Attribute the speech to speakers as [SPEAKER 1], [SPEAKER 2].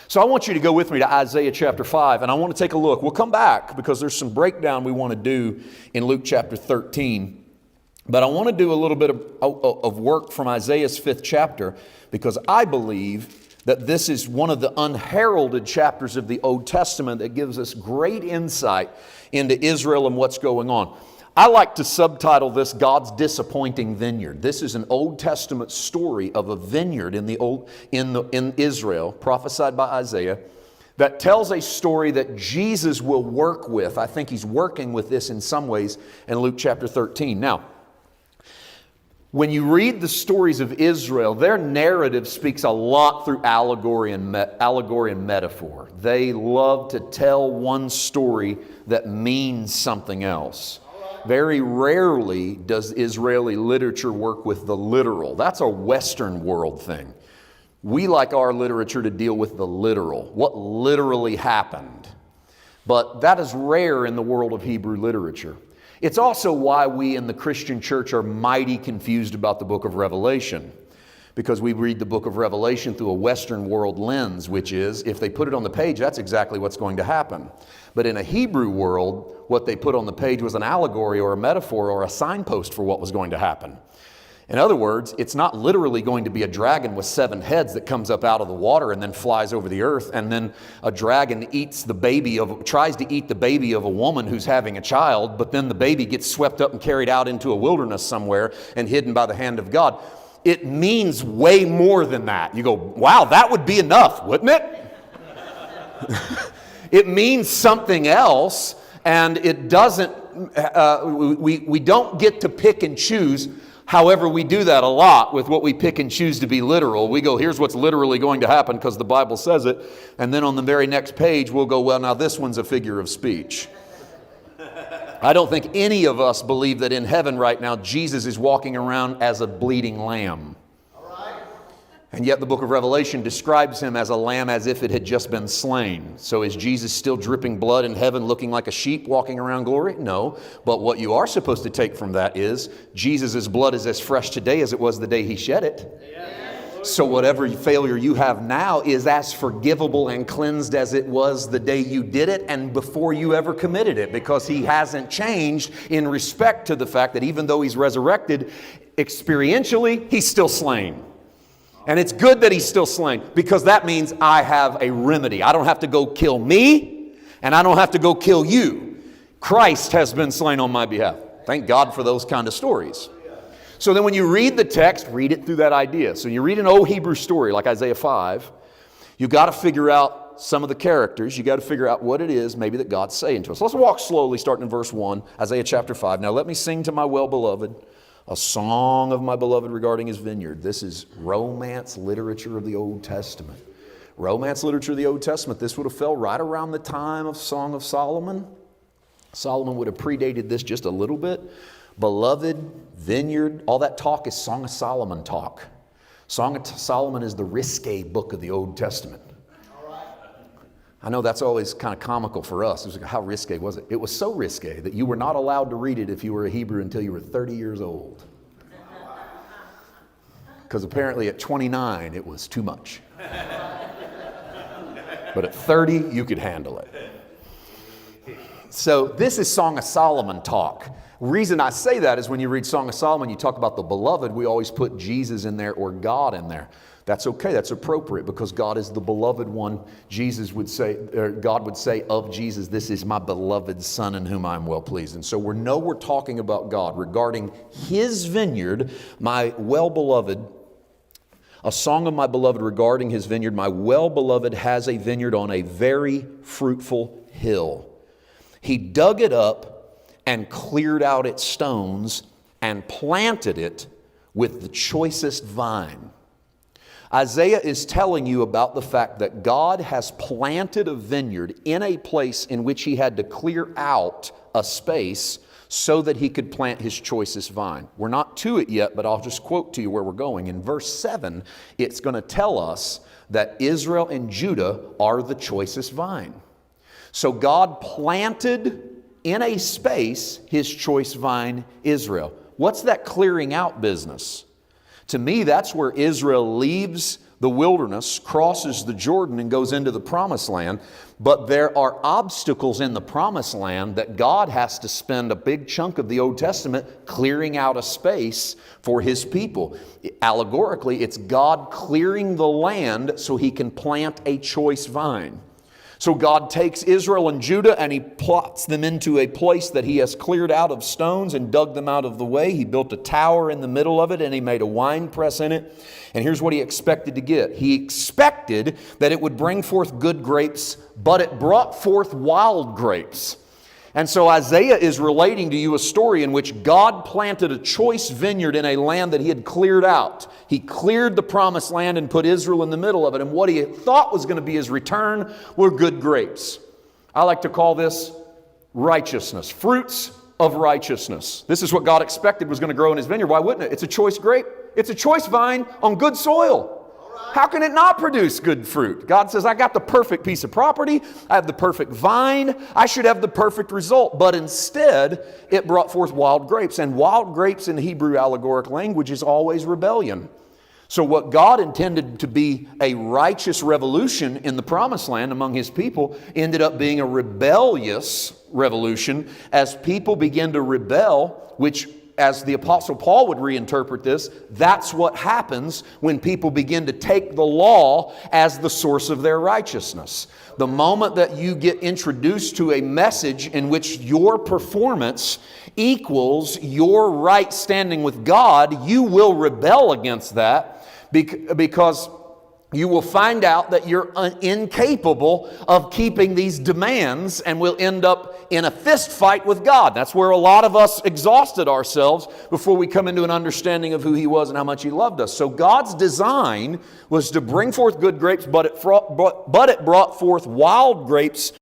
[SPEAKER 1] So I want you to go with me to Isaiah chapter 5, and I want to take a look. We'll come back because there's some breakdown we want to do in Luke chapter 13. But I want to do a little bit of work from Isaiah's 5th chapter because I believe that this is one of the unheralded chapters of the Old Testament that gives us great insight into Israel and what's going on. I like to subtitle this God's Disappointing Vineyard. This is an Old Testament story of a vineyard in Israel, prophesied by Isaiah, that tells a story that Jesus will work with. I think he's working with this in some ways in Luke chapter 13. Now, when you read the stories of Israel, their narrative speaks a lot through allegory and metaphor. They love to tell one story that means something else. Very rarely does Israeli literature work with the literal. That's a Western world thing. We like our literature to deal with the literal, what literally happened. But that is rare in the world of Hebrew literature. It's also why we in the Christian church are mighty confused about the book of Revelation. Because we read the book of Revelation through a Western world lens, which is, if they put it on the page, that's exactly what's going to happen. But in a Hebrew world, what they put on the page was an allegory or a metaphor or a signpost for what was going to happen. In other words, it's not literally going to be a dragon with 7 heads that comes up out of the water and then flies over the earth, and then a dragon tries to eat the baby of a woman who's having a child, but then the baby gets swept up and carried out into a wilderness somewhere and hidden by the hand of God. It means way more than that. You go, wow, that would be enough, wouldn't it? It means something else, and it doesn't, we don't get to pick and choose. However, we do that a lot with what we pick and choose to be literal. We go, here's what's literally going to happen because the Bible says it. And then on the very next page, we'll go, well, now this one's a figure of speech. I don't think any of us believe that in heaven right now, Jesus is walking around as a bleeding lamb. And yet the book of Revelation describes him as a lamb as if it had just been slain. So is Jesus still dripping blood in heaven looking like a sheep walking around glory? No. But what you are supposed to take from that is Jesus' blood is as fresh today as it was the day he shed it. So whatever failure you have now is as forgivable and cleansed as it was the day you did it and before you ever committed it, because he hasn't changed in respect to the fact that even though he's resurrected, experientially, he's still slain. And it's good that he's still slain, because that means I have a remedy. I don't have to go kill me, and I don't have to go kill you. Christ has been slain on my behalf. Thank God for those kind of stories. So then when you read the text, read it through that idea. So you read an old Hebrew story like Isaiah 5, you got to figure out some of the characters. You got to figure out what it is maybe that God's saying to us. Let's walk slowly starting in verse 1, Isaiah chapter 5. Now let me sing to my well-beloved a song of my beloved regarding his vineyard. This is romance literature of the Old Testament. Romance literature of the Old Testament. This would have fell right around the time of Song of Solomon. Solomon would have predated this just a little bit. Beloved, vineyard, all that talk is Song of Solomon talk. Song of Solomon is the risque book of the Old Testament. I know that's always kind of comical for us. It was like, how risque was it? It was so risque that you were not allowed to read it if you were a Hebrew until you were 30 years old. Because apparently at 29 it was too much. But at 30 you could handle it. So this is Song of Solomon talk. Reason I say that is when you read Song of Solomon, you talk about the beloved, we always put Jesus in there or God in there. That's okay, that's appropriate, because God is the beloved one. Jesus would say, or God would say of Jesus, this is my beloved Son in whom I am well pleased. And so we're talking about God regarding his vineyard, my well-beloved, a song of my beloved regarding his vineyard. My well-beloved has a vineyard on a very fruitful hill. He dug it up and cleared out its stones and planted it with the choicest vine. Isaiah is telling you about the fact that God has planted a vineyard in a place in which he had to clear out a space so that he could plant his choicest vine. We're not to it yet, but I'll just quote to you where we're going. In verse 7, it's going to tell us that Israel and Judah are the choicest vine. So God planted in a space his choice vine, Israel. What's that clearing out business? To me, that's where Israel leaves the wilderness, crosses the Jordan, and goes into the promised land. But there are obstacles in the promised land that God has to spend a big chunk of the Old Testament clearing out a space for His people. Allegorically, it's God clearing the land so He can plant a choice vine. So God takes Israel and Judah and He plots them into a place that He has cleared out of stones and dug them out of the way. He built a tower in the middle of it and He made a wine press in it. And here's what He expected to get. He expected that it would bring forth good grapes, but it brought forth wild grapes. And so Isaiah is relating to you a story in which God planted a choice vineyard in a land that He had cleared out. He cleared the promised land and put Israel in the middle of it. And what He thought was going to be His return were good grapes. I like to call this righteousness, fruits of righteousness. This is what God expected was going to grow in His vineyard. Why wouldn't it? It's a choice grape. It's a choice vine on good soil. How can it not produce good fruit? God says, I got the perfect piece of property. I have the perfect vine. I should have the perfect result. But instead, it brought forth wild grapes. And wild grapes in Hebrew allegoric language is always rebellion. So what God intended to be a righteous revolution in the promised land among His people ended up being a rebellious revolution as people began to rebel, which, as the Apostle Paul would reinterpret this, that's what happens when people begin to take the law as the source of their righteousness. The moment that you get introduced to a message in which your performance equals your right standing with God, you will rebel against that because you will find out that you're incapable of keeping these demands and will end up in a fist fight with God. That's where a lot of us exhausted ourselves before we come into an understanding of who He was and how much He loved us. So God's design was to bring forth good grapes, but it brought forth wild grapes